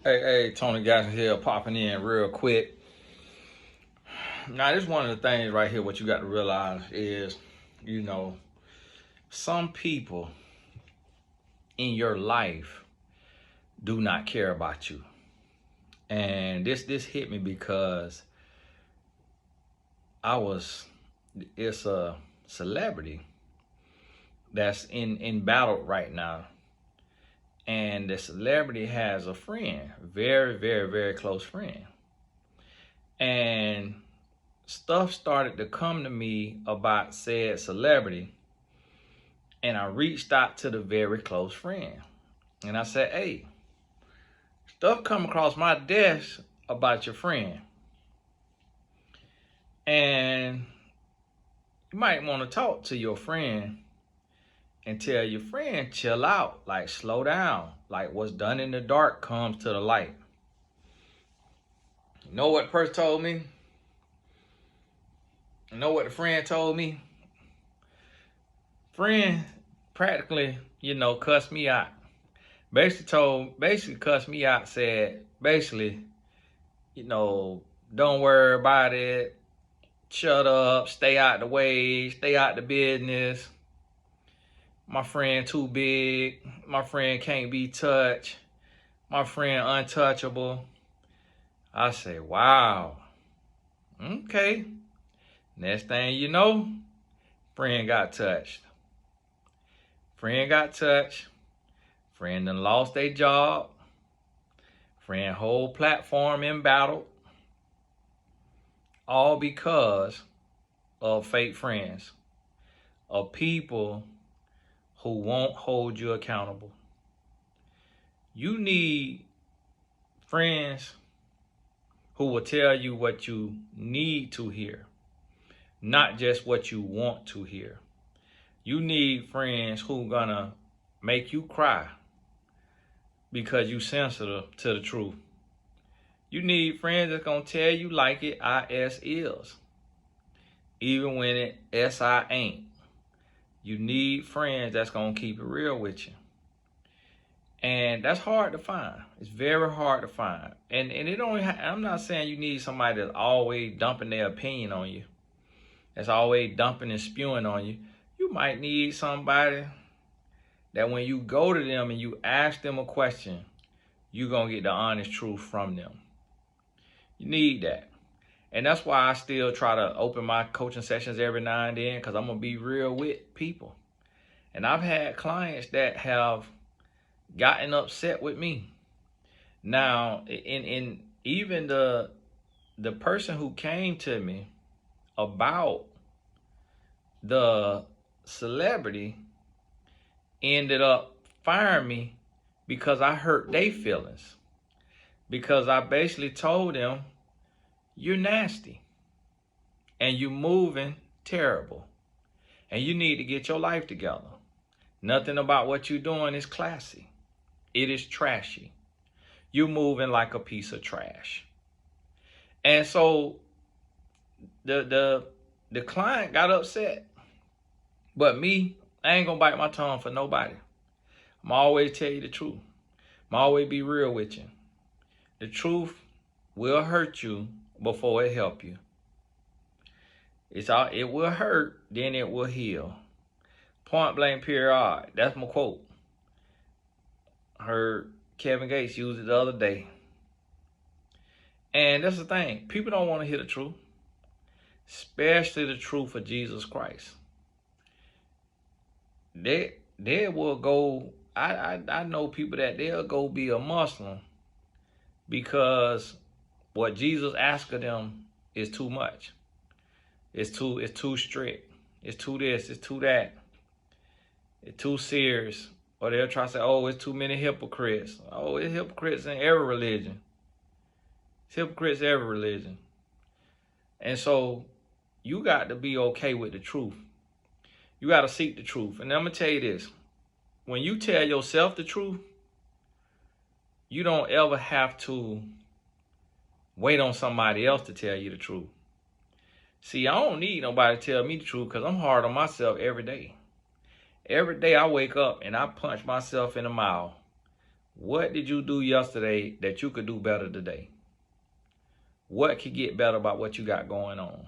Hey, Tony Jackson here, popping in real quick. Now, this is one of the things right here. What you got to realize is, you know, some people in your life do not care about you, and this hit me because it's a celebrity that's in battle right now, and the celebrity has a friend, very, very, very close friend, and stuff started to come to me about said celebrity, and I reached out to the very close friend, and I said, hey, stuff come across my desk about your friend, and you might want to talk to your friend and tell your friend, chill out, like slow down, like what's done in the dark comes to the light. You know what the person told me? You know what the friend told me? Friend practically, cussed me out. Basically cussed me out, said, basically, don't worry about it. Shut up, stay out the way, stay out the business. My friend too big. My friend can't be touched. My friend untouchable. I say, wow. Okay. Next thing you know, friend got touched. Friend got touched. Friend done lost their job. Friend whole platform embattled. All because of fake friends. Of people who won't hold you accountable. You need friends who will tell you what you need to hear, not just what you want to hear. You need friends who gonna make you cry because you sensitive to the truth. You need friends that's gonna tell you like it IS is, even when it SI ain't. You need friends that's gonna keep it real with you. And that's hard to find. It's very hard to find. And it only I'm not saying you need somebody that's always dumping their opinion on you. That's always dumping and spewing on you. You might need somebody that when you go to them and you ask them a question, you're going to get the honest truth from them. You need that. And that's why I still try to open my coaching sessions every now and then, because I'm going to be real with people. And I've had clients that have gotten upset with me. Now, in even the person who came to me about the celebrity ended up firing me because I hurt their feelings. Because I basically told them, you're nasty and you're moving terrible and you need to get your life together. Nothing about what you're doing is classy. It is trashy. You're moving like a piece of trash. And so the client got upset. But me, I ain't gonna bite my tongue for nobody. I'm always tell you the truth. I'm always be real with you. The truth will hurt you before it help you. It will hurt, then it will heal. Point blank period. That's my quote. I heard Kevin Gates use it the other day. And that's the thing. People don't want to hear the truth. Especially the truth of Jesus Christ. They will go. I know people that they'll go be a Muslim because what Jesus asked of them is too much. It's too strict. It's too this. It's too that. It's too serious. Or they'll try to say, oh, it's too many hypocrites. Oh, it's hypocrites in every religion. It's hypocrites in every religion. And so you got to be okay with the truth. You got to seek the truth. And I'm going to tell you this. When you tell yourself the truth, you don't ever have to wait on somebody else to tell you the truth. See, I don't need nobody to tell me the truth because I'm hard on myself every day. Every day I wake up and I punch myself in the mouth What did you do yesterday that you could do better today? What could get better about what you got going on?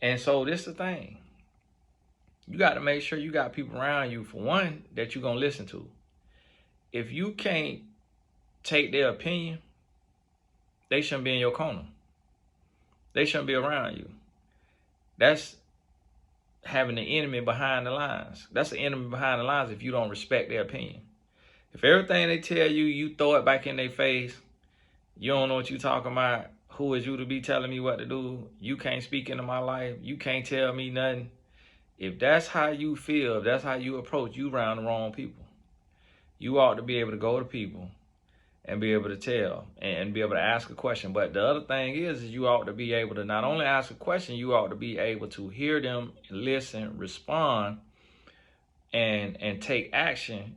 And so this is the thing. You got to make sure you got people around you, for one, that you're going to listen to. If you can't take their opinion, they shouldn't be in your corner. They shouldn't be around you. That's having the enemy behind the lines. That's the enemy behind the lines if you don't respect their opinion. If everything they tell you, you throw it back in their face, you don't know what you're talking about. Who is you to be telling me what to do? You can't speak into my life. You can't tell me nothing. If that's how you feel, if that's how you approach, you around the wrong people. You ought to be able to go to people and be able to tell and be able to ask a question. But the other thing is you ought to be able to not only ask a question, you ought to be able to hear them, listen, respond, and take action.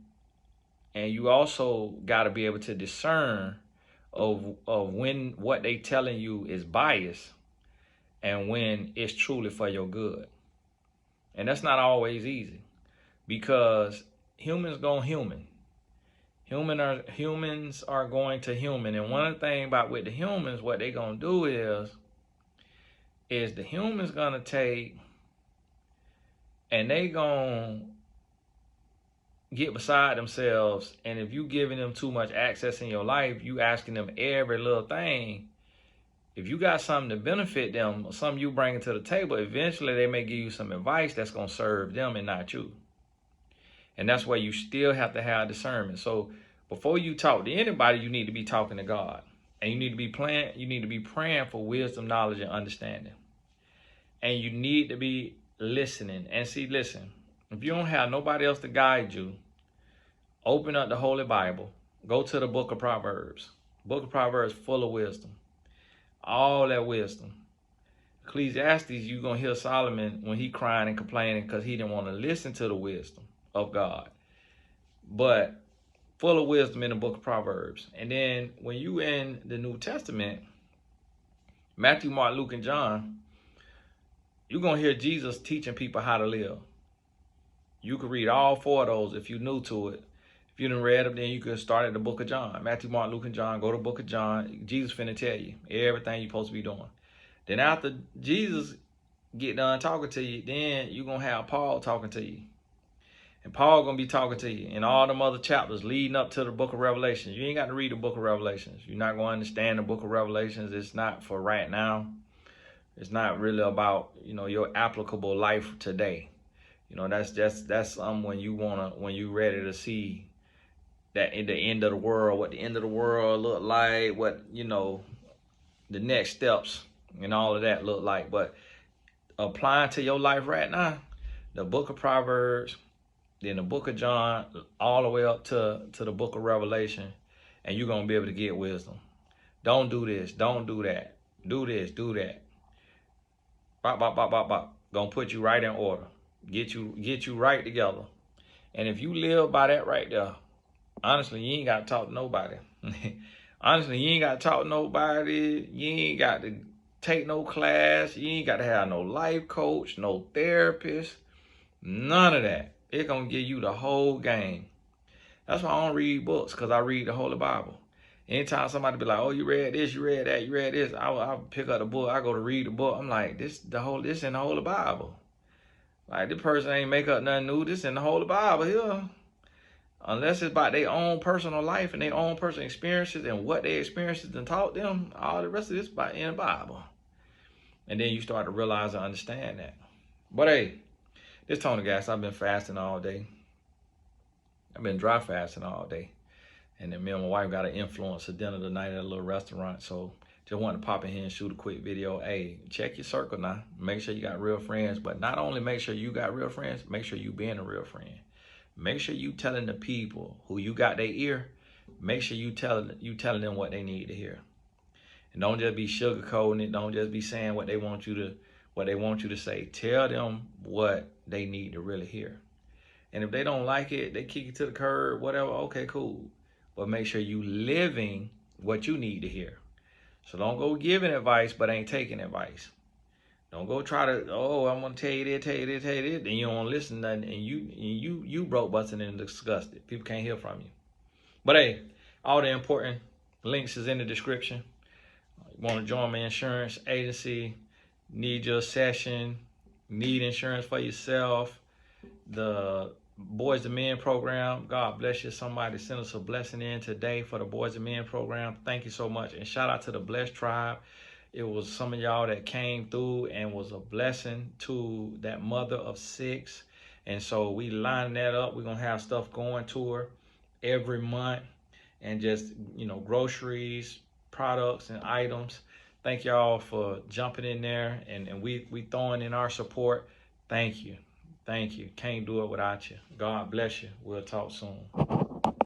And you also got to be able to discern of when what they telling you is biased and when it's truly for your good. And that's not always easy, because humans go human. Humans are going to human. And one of the things about with the humans, what they gonna do is the humans gonna take and they gonna get beside themselves. And if you giving them too much access in your life, you asking them every little thing. If you got something to benefit them, or something you bring to the table, eventually they may give you some advice that's gonna serve them and not you. And that's why you still have to have discernment. So before you talk to anybody, you need to be talking to God. And you need to be praying for wisdom, knowledge, and understanding. And you need to be listening. And see, listen, if you don't have nobody else to guide you, open up the Holy Bible. Go to the book of Proverbs. Book of Proverbs full of wisdom. All that wisdom. Ecclesiastes, you're going to hear Solomon when he crying and complaining because he didn't want to listen to the wisdom of God. But full of wisdom in the book of Proverbs. And then when you in the New Testament, Matthew, Mark, Luke, and John, you're going to hear Jesus teaching people how to live. You could read all four of those if you're new to it. If you didn't read them, then you could start at the book of John. Matthew, Mark, Luke, and John. Go to the book of John. Jesus finna tell you everything you're supposed to be doing. Then after Jesus get done talking to you, then you're going to have Paul talking to you. And Paul going to be talking to you in all them other chapters leading up to the book of Revelations. You ain't got to read the book of Revelations. You're not going to understand the book of Revelations. It's not for right now. It's not really about, your applicable life today. That's something when you ready to see that in the end of the world, what the end of the world look like, what, the next steps and all of that look like. But applying to your life right now, the book of Proverbs, then the book of John, all the way up to the book of Revelation, and you're going to be able to get wisdom. Don't do this. Don't do that. Do this. Do that. Bop, bop, bop, bop, bop. Going to put you right in order. Get you right together. And if you live by that right there, honestly, you ain't got to talk to nobody. Honestly, you ain't got to talk to nobody. You ain't got to take no class. You ain't got to have no life coach, no therapist, none of that. It's going to give you the whole game. That's why I don't read books, because I read the Holy Bible. Anytime somebody be like, oh, you read this, you read that, you read this, I'll pick up the book. I go to read the book. I'm like, this in the Holy Bible. Like, this person ain't make up nothing new. This in the Holy Bible here. Unless it's about their own personal life and their own personal experiences and what they experienced and taught them, all the rest of this is in the Bible. And then you start to realize and understand that. But hey, this Tony Gas, I've been fasting all day. I've been dry fasting all day. And then me and my wife got an influencer dinner tonight at a little restaurant. So just wanted to pop in here and shoot a quick video. Hey, check your circle now. Make sure you got real friends. But not only make sure you got real friends, make sure you being a real friend. Make sure you telling the people who you got their ear, make sure you telling them what they need to hear. And don't just be sugarcoating it. Don't just be saying what they want you to say. Tell them what they need to really hear. And if they don't like it, they kick you to the curb, whatever, okay, cool. But make sure you living what you need to hear. So don't go giving advice, but ain't taking advice. Don't go try to, oh, I'm gonna tell you this, then you don't listen to nothing, and you broke, busting, and disgusted. People can't hear from you. But hey, all the important links is in the description. You want to join my insurance agency, need your session, need insurance for yourself, the Boys to Men program. God bless you. Somebody send us a blessing in today for the Boys to Men program. Thank you so much. And shout out to the Blessed Tribe. It was some of y'all that came through and was a blessing to that mother of 6. And so we line that up. We're going to have stuff going to her every month, and just, groceries, products, and items. Thank y'all for jumping in there, and we throwing in our support. Thank you. Thank you. Can't do it without you. God bless you. We'll talk soon.